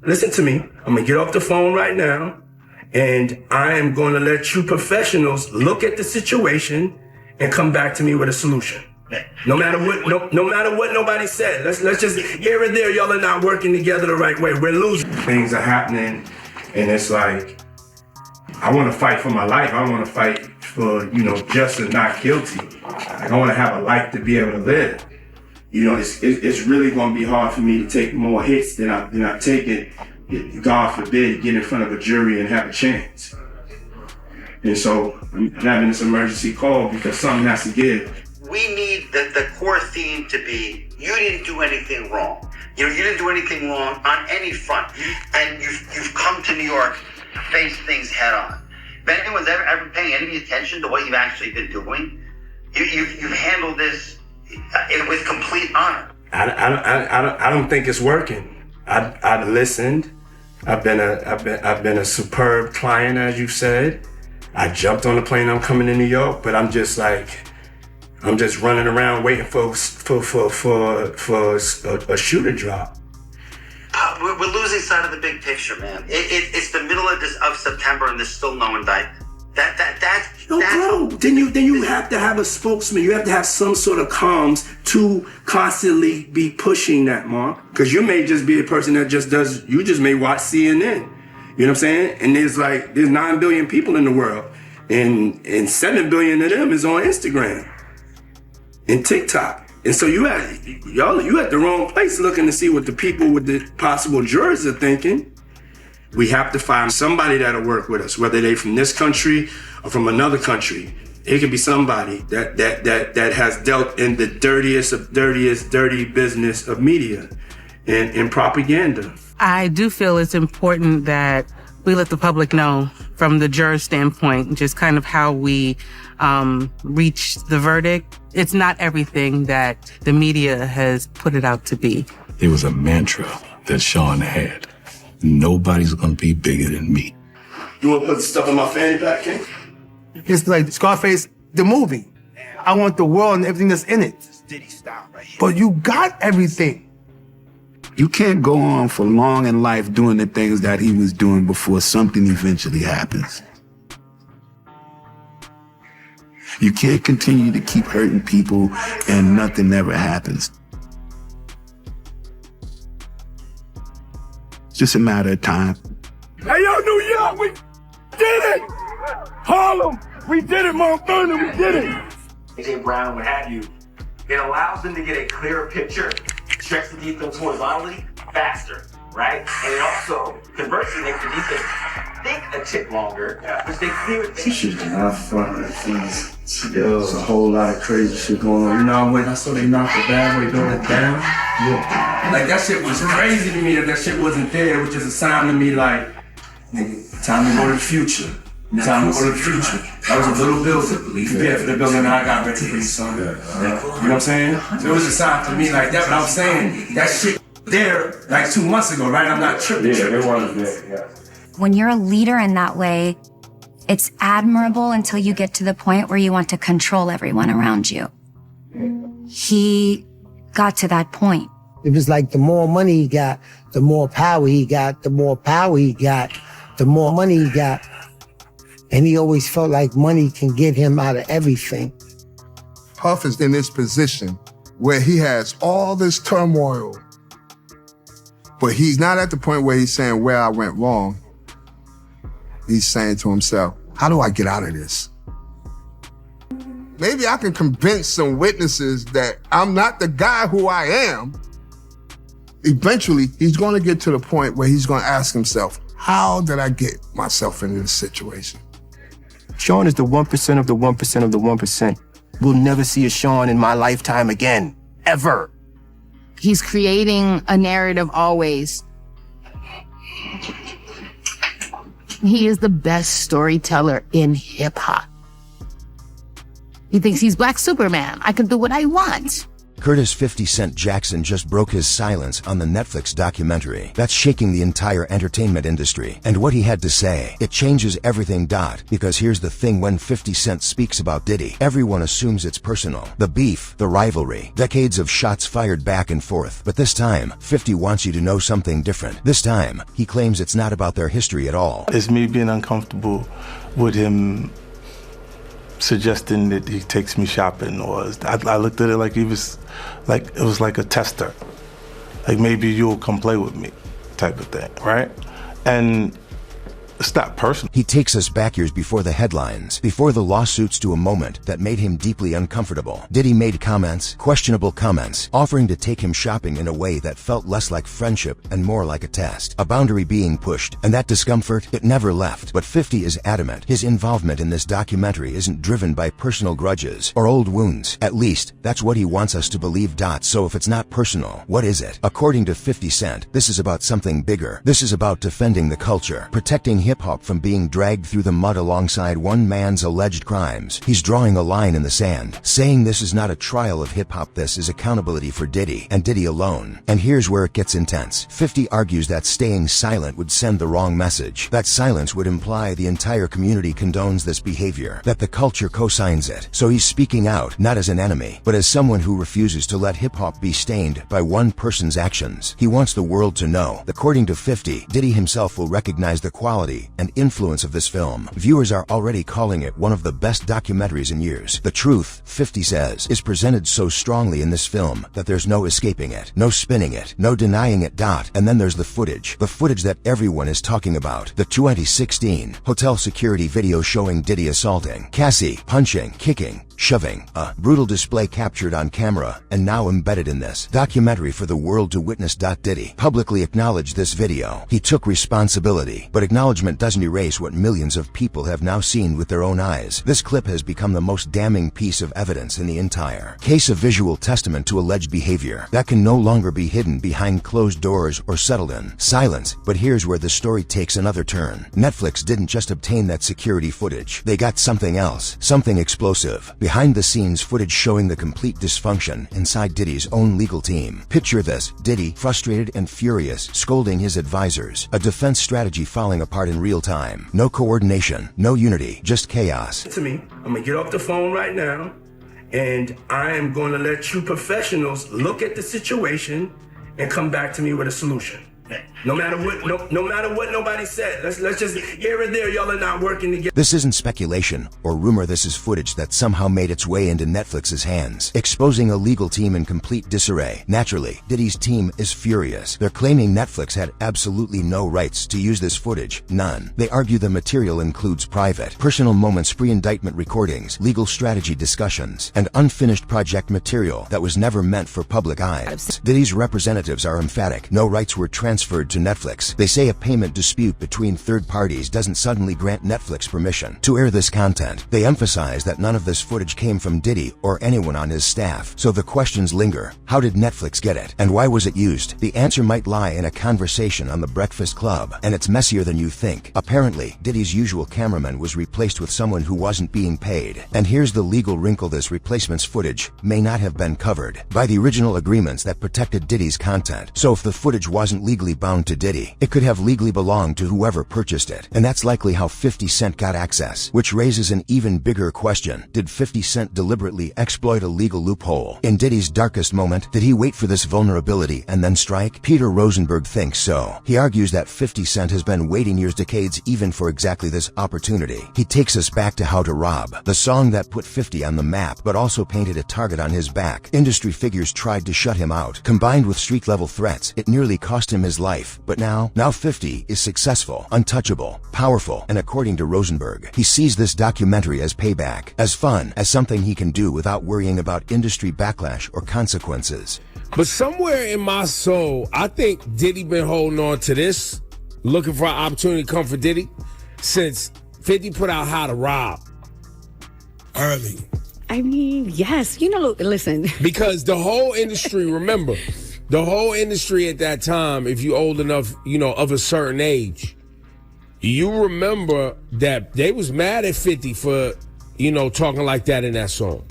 listen to me. I'm gonna get off the phone right now, and I am gonna let you professionals look at the situation and come back to me with a solution. No matter what, no matter what nobody said. Let's just, here and there, y'all are not working together the right way. We're losing. Things are happening, and it's like, I want to fight for my life. I want to fight for, just and not guilty. I want to have a life to be able to live. It's really going to be hard for me to take more hits than I take it. God forbid, get in front of a jury and have a chance. And so I'm having this emergency call because something has to give. We need the core theme to be, you didn't do anything wrong. You didn't do anything wrong on any front. And you've come to New York to face things head on. If anyone's ever paying any attention to what you've actually been doing, you've handled this with complete honor. I don't think it's working. I've listened. I've been a superb client, as you said. I jumped on the plane. I'm coming to New York, but I'm just running around waiting for a shoe to drop. We're losing sight of the big picture, man. It's the middle of September and there's still no indictment. Bro. Then you have to have a spokesman. You have to have some sort of comms to constantly be pushing that, Mark. Because you may just be a person that you just may watch CNN. You know what I'm saying? And there's 9 billion people in the world, and 7 billion of them is on Instagram and TikTok. And so you at the wrong place looking to see what the people with the possible jurors are thinking. We have to find somebody that'll work with us, whether they from this country or from another country. It could be somebody that has dealt in the dirtiest of dirty business of media and propaganda. I do feel it's important that we let the public know from the juror standpoint, just kind of how we reach the verdict. It's not everything that the media has put it out to be. It was a mantra that Sean had. Nobody's gonna be bigger than me. You wanna put the stuff in my fanny pack, King? It's like Scarface, the movie. I want the world and everything that's in it. Diddy style right here. But you got everything. You can't go on for long in life doing the things that he was doing before something eventually happens. You can't continue to keep hurting people and nothing ever happens. It's just a matter of time. Hey, yo, New York, we did it! Harlem, we did it, Mount Vernon, we did it! AJ Brown, what have you. It allows them to get a clearer picture, stretch the defense horizontally faster, right? And it also, conversely, makes the defense think a tick longer, because they clear it. This shit's not fun. There's a whole lot of crazy shit going on. When I saw they knocked the bad boy building down, like that shit was crazy to me that shit wasn't there, which is a sign to me nigga, time to go to the future. Time to go to the future. That was a little building. Prepare for the building that I got ready for you, son. You know what I'm saying? So it was a sign to me like that, but I'm saying that shit there 2 months ago, right? I'm not tripping. Yeah, it was there, yeah. When you're a leader in that way, it's admirable until you get to the point where you want to control everyone around you. He got to that point. It was like the more money he got, the more power he got, the more power he got, the more money he got. And he always felt like money can get him out of everything. Puff is in this position where he has all this turmoil, but he's not at the point where he's saying where I went wrong. He's saying to himself, how do I get out of this? Maybe I can convince some witnesses that I'm not the guy who I am. Eventually, he's going to get to the point where he's going to ask himself, how did I get myself into this situation? Sean is the 1% of the 1% of the 1%. We'll never see a Sean in my lifetime again. Ever. He's creating a narrative always. He is the best storyteller in hip hop. He thinks he's Black Superman. I can do what I want. Curtis 50 Cent Jackson just broke his silence on the Netflix documentary. That's shaking the entire entertainment industry. And what he had to say, it changes everything. Because here's the thing, when 50 Cent speaks about Diddy, everyone assumes it's personal. The beef, the rivalry, decades of shots fired back and forth. But this time, 50 wants you to know something different. This time, he claims it's not about their history at all. It's me being uncomfortable with him suggesting that he takes me shopping, or I looked at it like it was like a tester. Like, maybe you'll come play with me type of thing, right? And it's not personal. He takes us back years before the headlines, before the lawsuits, to a moment that made him deeply uncomfortable. Diddy made comments, questionable comments, offering to take him shopping in a way that felt less like friendship and more like a test, a boundary being pushed, and that discomfort, it never left. But 50 is adamant his involvement in this documentary isn't driven by personal grudges or old wounds. At least, that's what he wants us to believe. So if it's not personal, what is it? According to 50 Cent, this is about something bigger. This is about defending the culture, protecting hip-hop from being dragged through the mud alongside one man's alleged crimes. He's drawing a line in the sand, saying this is not a trial of hip-hop, this is accountability for Diddy, and Diddy alone. And here's where it gets intense. 50 argues that staying silent would send the wrong message. That silence would imply the entire community condones this behavior, that the culture co-signs it. So he's speaking out, not as an enemy, but as someone who refuses to let hip-hop be stained by one person's actions. He wants the world to know. According to 50, Diddy himself will recognize the quality and influence of this film. Viewers are already calling it one of the best documentaries in years. The truth, 50 says, is presented so strongly in this film that there's no escaping it, no spinning it, no denying it. And then there's the footage that everyone is talking about. The 2016 hotel security video showing Diddy assaulting Cassie, punching, kicking, shoving, a brutal display captured on camera and now embedded in this documentary for the world to witness. Diddy publicly acknowledged this video. He took responsibility, but acknowledgement doesn't erase what millions of people have now seen with their own eyes. This clip has become the most damning piece of evidence in the entire case, a visual testament to alleged behavior that can no longer be hidden behind closed doors or settled in silence. But here's where the story takes another turn. Netflix didn't just obtain that security footage. They got something else, something explosive. Behind-the-scenes footage showing the complete dysfunction inside Diddy's own legal team. Picture this: Diddy, frustrated and furious, scolding his advisors. A defense strategy falling apart in real time. No coordination, no unity, just chaos. To me, I'm gonna get off the phone right now, and I am going to let you professionals look at the situation and come back to me with a solution. No matter what nobody said. Let's just, here and there, y'all are not working together. This isn't speculation or rumor. This is footage that somehow made its way into Netflix's hands, exposing a legal team in complete disarray. Naturally, Diddy's team is furious. They're claiming Netflix had absolutely no rights to use this footage. None. They argue the material includes private, personal moments, pre-indictment recordings, legal strategy discussions, and unfinished project material that was never meant for public eyes. Diddy's representatives are emphatic. No rights were transferred to Netflix. They say a payment dispute between third parties doesn't suddenly grant Netflix permission to air this content. They emphasize that none of this footage came from Diddy or anyone on his staff. So the questions linger. How did Netflix get it? And why was it used? The answer might lie in a conversation on The Breakfast Club, and it's messier than you think. Apparently, Diddy's usual cameraman was replaced with someone who wasn't being paid. And here's the legal wrinkle: this replacement's footage may not have been covered by the original agreements that protected Diddy's content. So if the footage wasn't legally bound to Diddy, it could have legally belonged to whoever purchased it. And that's likely how 50 Cent got access, which raises an even bigger question. Did 50 Cent deliberately exploit a legal loophole? In Diddy's darkest moment, did he wait for this vulnerability and then strike? Peter Rosenberg thinks so. He argues that 50 Cent has been waiting years, decades even, for exactly this opportunity. He takes us back to How to Rob, the song that put 50 on the map but also painted a target on his back. Industry figures tried to shut him out. Combined with street-level threats, it nearly cost him his life. But now 50 is successful, untouchable, powerful, and according to Rosenberg, he sees this documentary as payback, as fun, as something he can do without worrying about industry backlash or consequences. But somewhere in my soul, I think Diddy been holding on to this, looking for an opportunity to come for Diddy, since 50 put out How to Rob early. I mean, yes, listen. Because the whole industry, remember, the whole industry at that time, if you old enough, of a certain age, you remember that they was mad at 50 for, talking like that in that song.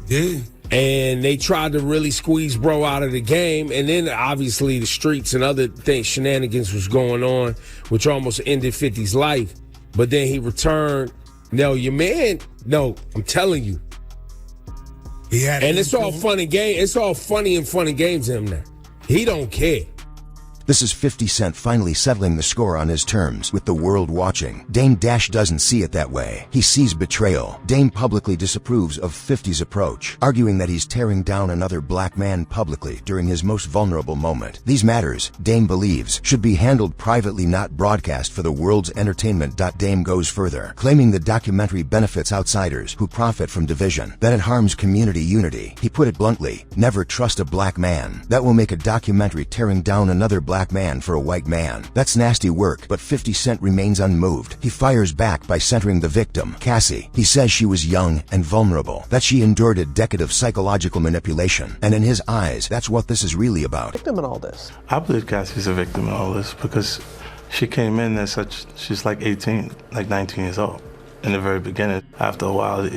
Yeah. And they tried to really squeeze bro out of the game. And then obviously the streets and other things, shenanigans was going on, which almost ended 50's life. But then he returned. No, your man, no, I'm telling you. And it's all fun and game. It's all funny and fun and games to him now. He don't care. This is 50 Cent finally settling the score on his terms with the world watching. Dame Dash doesn't see it that way. He sees betrayal. Dame publicly disapproves of 50's approach, arguing that he's tearing down another black man publicly during his most vulnerable moment. These matters, Dame believes, should be handled privately, not broadcast for the world's entertainment. Dame goes further, claiming the documentary benefits outsiders who profit from division, that it harms community unity. He put it bluntly, never trust a black man. That will make a documentary tearing down another black man for a white man. That's nasty work, but 50 Cent remains unmoved. He fires back by centering the victim, Cassie. He says she was young and vulnerable, that she endured a decade of psychological manipulation, and in his eyes, that's what this is really about. Victim in all this. I believe Cassie's a victim in all this because she came in as such, she's like 18, like 19 years old. In the very beginning, after a while,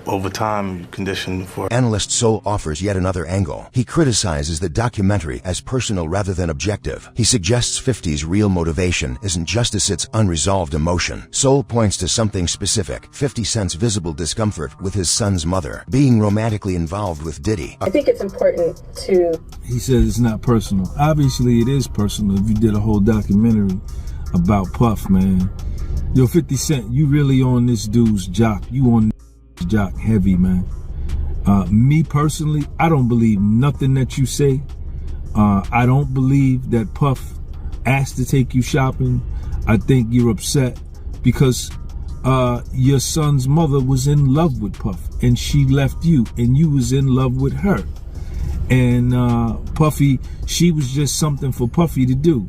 over time, you condition for. Analyst Soul offers yet another angle. He criticizes the documentary as personal rather than objective. He suggests 50's real motivation isn't justice, it's unresolved emotion. Soul points to something specific, 50 Cent's visible discomfort with his son's mother, being romantically involved with Diddy. I think it's important to... He says it's not personal. Obviously, it is personal if you did a whole documentary about Puff, man. Yo, 50 Cent, you really on this dude's jock. You on this jock heavy, man. Me personally, I don't believe nothing that you say. I don't believe that Puff asked to take you shopping. I think you're upset because your son's mother was in love with Puff and she left you and you was in love with her. And Puffy, she was just something for Puffy to do.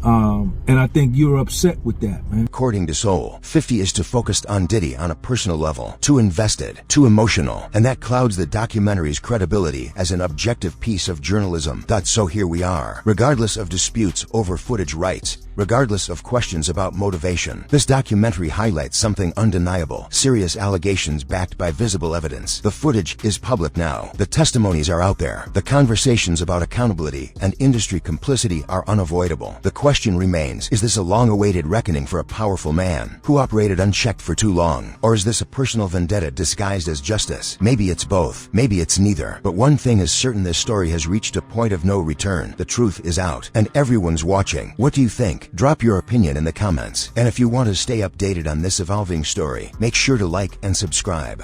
And I think you're upset with that, man. According to Soul, 50 is too focused on Diddy on a personal level, too invested, too emotional, and that clouds the documentary's credibility as an objective piece of journalism. So here we are. Regardless of disputes over footage rights, regardless of questions about motivation, this documentary highlights something undeniable. Serious allegations backed by visible evidence. The footage is public now. The testimonies are out there. The conversations about accountability and industry complicity are unavoidable. The question remains, is this a long-awaited reckoning for a powerful man who operated unchecked for too long? Or is this a personal vendetta disguised as justice? Maybe it's both. Maybe it's neither. But one thing is certain, this story has reached a point of no return. The truth is out, and everyone's watching. What do you think? Drop your opinion in the comments. And if you want to stay updated on this evolving story, make sure to like and subscribe.